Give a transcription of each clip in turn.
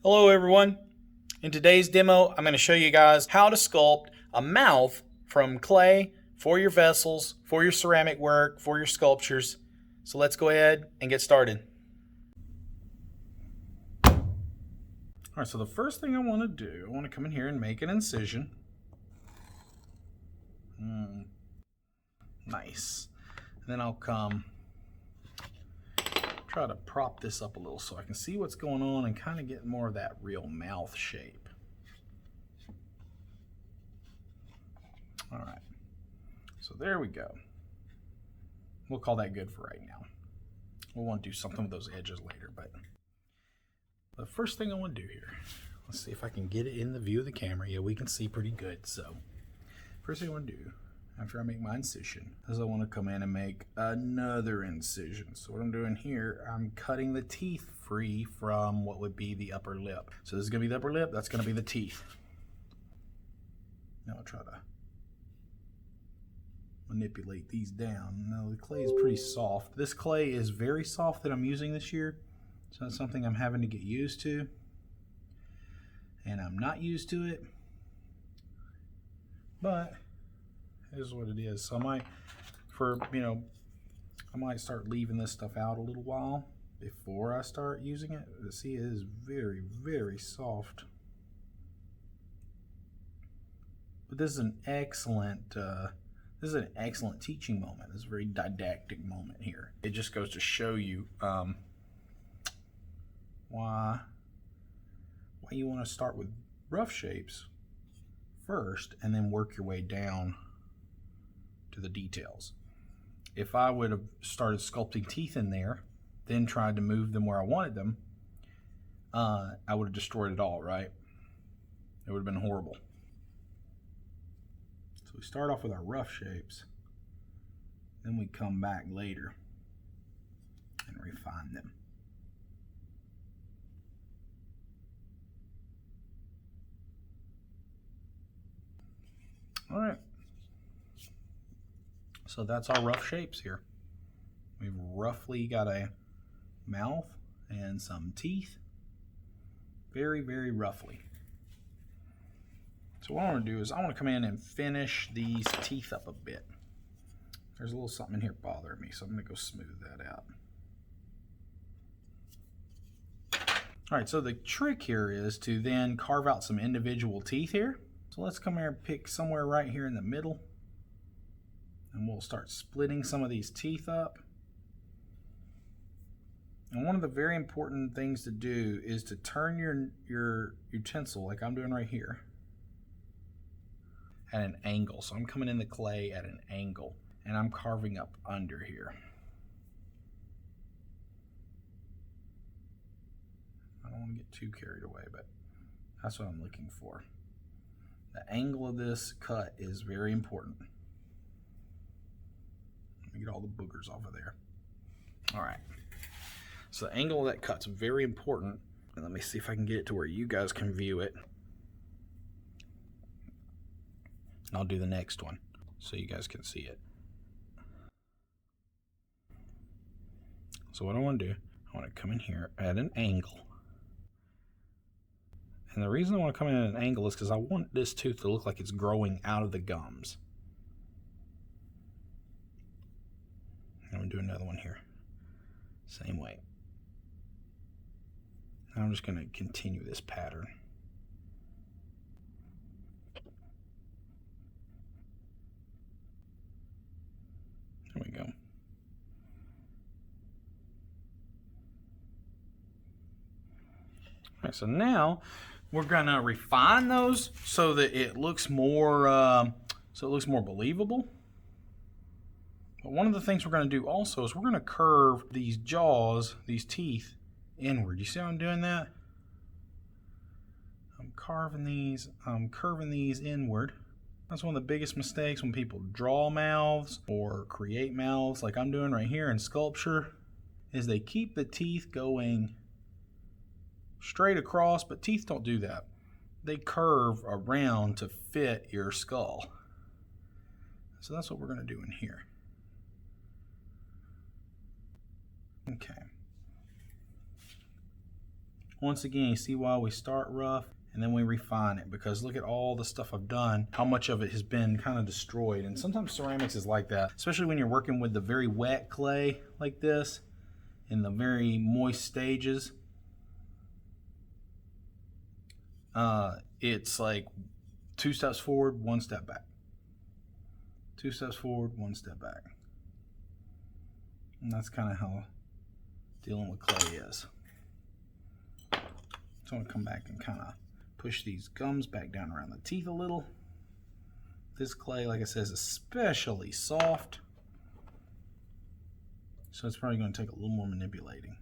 Hello everyone. In today's demo, I'm going to show you guys how to sculpt a mouth from clay for your vessels, for your ceramic work, for your sculptures. So let's go ahead and get started. Alright, so the first thing I want to do, I want to come in here and make an incision. Nice. And then I'll come try to prop this up a little so I can see what's going on and kind of get more of that real mouth shape. All right, so there we go. We'll call that good for right now. We'll want to do something with those edges later, but the first thing I want to do here, let's see if I can get it in the view of the camera. Yeah, we can see pretty good. So first thing I want to do after I make my incision is I want to come in and make another incision. So what I'm doing here, I'm cutting the teeth free from what would be the upper lip. So this is going to be the upper lip, that's going to be the teeth. Now I'll try to manipulate these down. Now the clay is pretty soft. This clay is very soft that I'm using this year, so that's something I'm having to get used to. And I'm not used to it, but it is what it is. So I might, I might start leaving this stuff out a little while before I start using it. See, it is very, very soft. But this is an excellent teaching moment. It's a very didactic moment here. It just goes to show you why you want to start with rough shapes first and then work your way down to the details. If I would have started sculpting teeth in there, then tried to move them where I wanted them, I would have destroyed it all, right? It would have been horrible. So we start off with our rough shapes, then we come back later and refine them. All right. So that's our rough shapes here. We've roughly got a mouth and some teeth. Very, very roughly. So what I want to do is I want to come in and finish these teeth up a bit. There's a little something in here bothering me, so I'm going to go smooth that out. All right, so the trick here is to then carve out some individual teeth here. So let's come here and pick somewhere right here in the middle. And we'll start splitting some of these teeth up. And one of the very important things to do is to turn your utensil, like I'm doing right here, at an angle. So I'm coming in the clay at an angle, and I'm carving up under here. I don't want to get too carried away, but that's what I'm looking for. The angle of this cut is very important. Let me get all the boogers off of there. All right. So the angle of that cut's very important. And let me see if I can get it to where you guys can view it. I'll do the next one so you guys can see it. So what I want to do, I want to come in here at an angle. And the reason I want to come in at an angle is because I want this tooth to look like it's growing out of the gums. I'm going to do another one here. Same way. I'm just going to continue this pattern. There we go. All right, so now we're going to refine those so that it looks more believable. But one of the things we're going to do also is we're going to curve these jaws, these teeth, inward. You see how I'm doing that? I'm curving these inward. That's one of the biggest mistakes when people draw mouths or create mouths like I'm doing right here in sculpture, is they keep the teeth going straight across, but teeth don't do that. They curve around to fit your skull. So that's what we're going to do in here. Okay. Once again, you see why we start rough and then we refine it, because look at all the stuff I've done, how much of it has been kind of destroyed. And sometimes ceramics is like that, especially when you're working with the very wet clay like this in the very moist stages. It's like 2 steps forward, 1 step back. 2 steps forward, 1 step back. And that's kind of how dealing with clay is. So I'm going to come back and kind of push these gums back down around the teeth a little. This clay, like I said, is especially soft, so it's probably going to take a little more manipulating.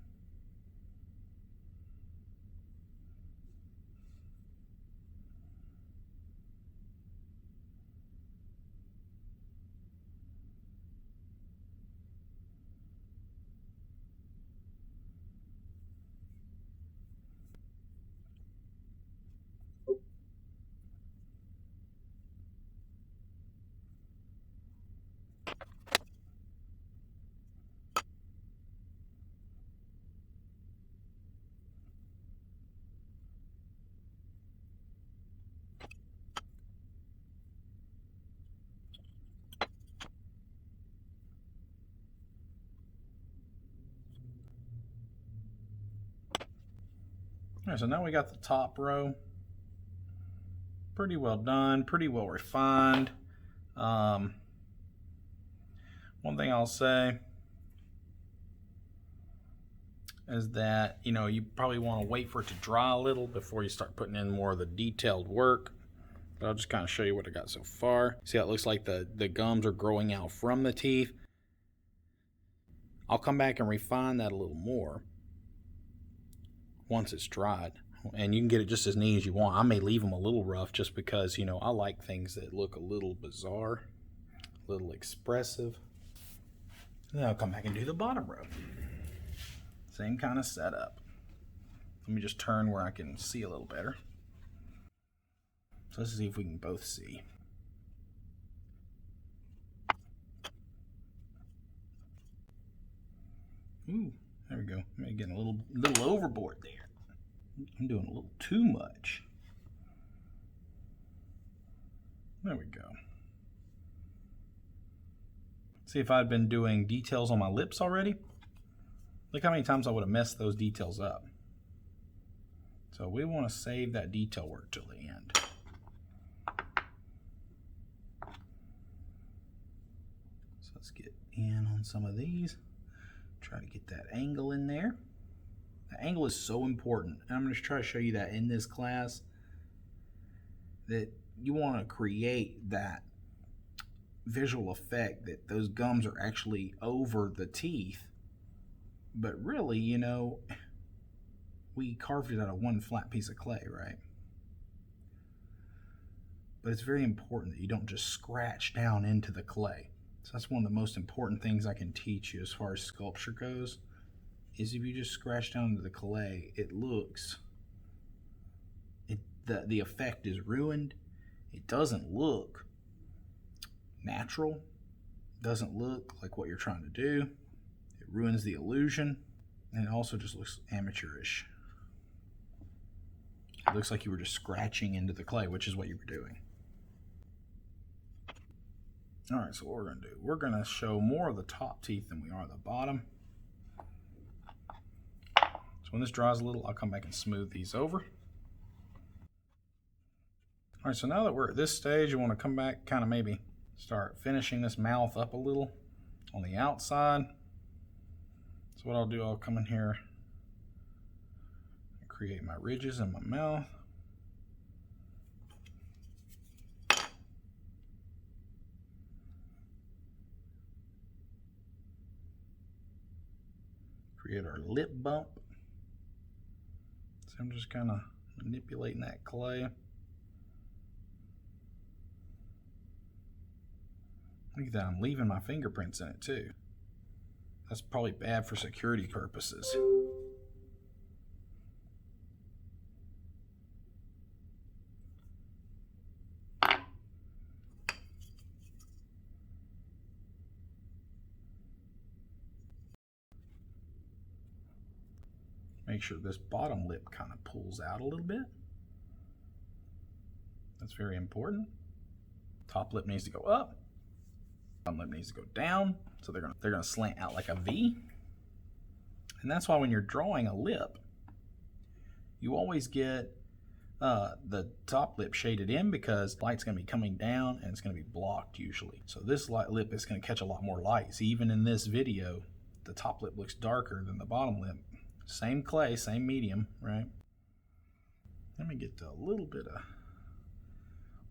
All right, so now we got the top row pretty well done, pretty well refined. One thing I'll say is that, you probably want to wait for it to dry a little before you start putting in more of the detailed work. But I'll just kind of show you what I got so far. See how it looks like the gums are growing out from the teeth. I'll come back and refine that a little more once it's dried, and you can get it just as neat as you want. I may leave them a little rough just because, I like things that look a little bizarre, a little expressive. And then I'll come back and do the bottom row. Same kind of setup. Let me just turn where I can see a little better. So let's see if we can both see. Ooh, there we go. Maybe getting a little overboard there. I'm doing a little too much. There we go. See, if I'd been doing details on my lips already, look how many times I would have messed those details up. So we want to save that detail work till the end. So let's get in on some of these. Try to get that angle in there. The angle is so important, and I'm going to try to show you that in this class, that you want to create that visual effect that those gums are actually over the teeth. But really, we carved it out of one flat piece of clay, right? But it's very important that you don't just scratch down into the clay. So that's one of the most important things I can teach you as far as sculpture goes, is if you just scratch down into the clay, the effect is ruined. It doesn't look natural. It doesn't look like what you're trying to do. It ruins the illusion, and it also just looks amateurish. It looks like you were just scratching into the clay, which is what you were doing. All right, so what we're going to do, we're going to show more of the top teeth than we are the bottom. So when this dries a little, I'll come back and smooth these over. All right, so now that we're at this stage, you want to come back, kind of maybe start finishing this mouth up a little on the outside. So what I'll do, I'll come in here and create my ridges in my mouth. Create our lip bump. So I'm just kind of manipulating that clay. Look at that, I'm leaving my fingerprints in it too. That's probably bad for security purposes. Make sure this bottom lip kind of pulls out a little bit. That's very important. Top lip needs to go up. Bottom lip needs to go down. So they're gonna slant out like a V. And that's why when you're drawing a lip, you always get the top lip shaded in, because light's going to be coming down and it's going to be blocked usually. So this lip is going to catch a lot more light. So even in this video, the top lip looks darker than the bottom lip. Same clay, same medium, right? Let me get a little bit of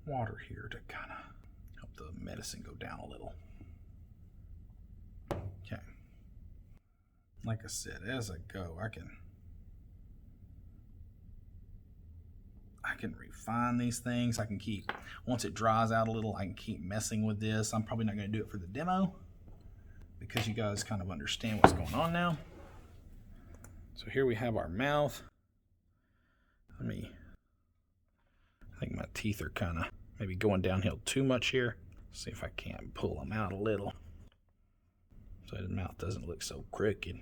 water here to kind of help the medicine go down a little. Okay. Like I said, as I go, I can refine these things. I can keep, once it dries out a little, I can keep messing with this. I'm probably not going to do it for the demo because you guys kind of understand what's going on now. So here we have our mouth. I think my teeth are kind of maybe going downhill too much here. See if I can't pull them out a little so the mouth doesn't look so crooked.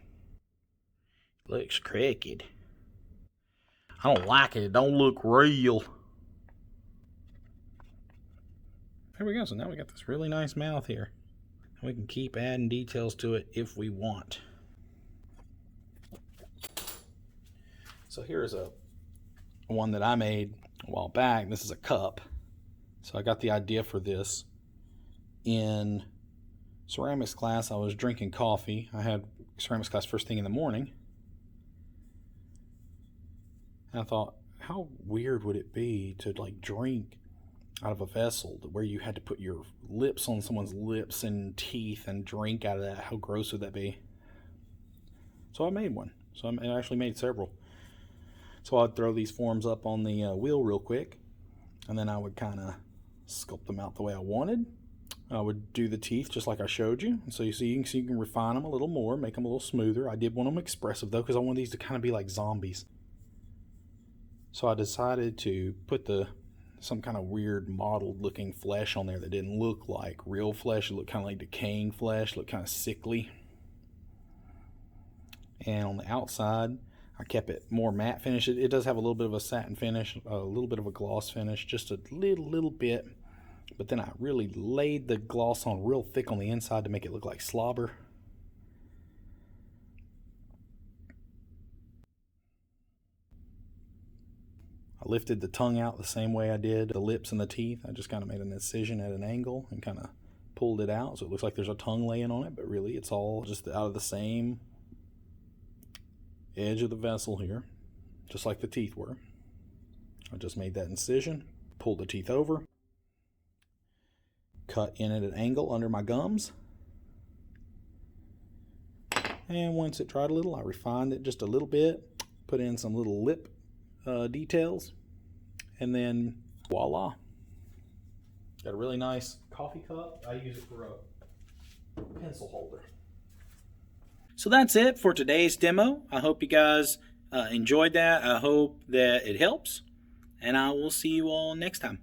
Looks crooked. I don't like it. It don't look real. There we go. So now we got this really nice mouth here. And we can keep adding details to it if we want. So here's one that I made a while back. This is a cup. So I got the idea for this in ceramics class. I was drinking coffee. I had ceramics class first thing in the morning. And I thought, how weird would it be to like drink out of a vessel where you had to put your lips on someone's lips and teeth and drink out of that? How gross would that be? So I made one. So I actually made several. So I'd throw these forms up on the wheel real quick, and then I would kind of sculpt them out the way I wanted. I would do the teeth just like I showed you. So you see, you can refine them a little more, make them a little smoother. I did want them expressive though, because I want these to kind of be like zombies. So I decided to put some kind of weird mottled looking flesh on there that didn't look like real flesh. It looked kind of like decaying flesh, looked kind of sickly. And on the outside, I kept it more matte finish. It does have a little bit of a satin finish, a little bit of a gloss finish, just a little bit. But then I really laid the gloss on real thick on the inside to make it look like slobber. I lifted the tongue out the same way I did the lips and the teeth. I just kind of made an incision at an angle and kind of pulled it out. So it looks like there's a tongue laying on it, but really it's all just out of the same edge of the vessel here, just like the teeth were. I just made that incision, pulled the teeth over, cut in at an angle under my gums, and once it dried a little, I refined it just a little bit, put in some little lip details, and then voila. Got a really nice coffee cup. I use it for a pencil holder. So that's it for today's demo. I hope you guys enjoyed that. I hope that it helps, and I will see you all next time.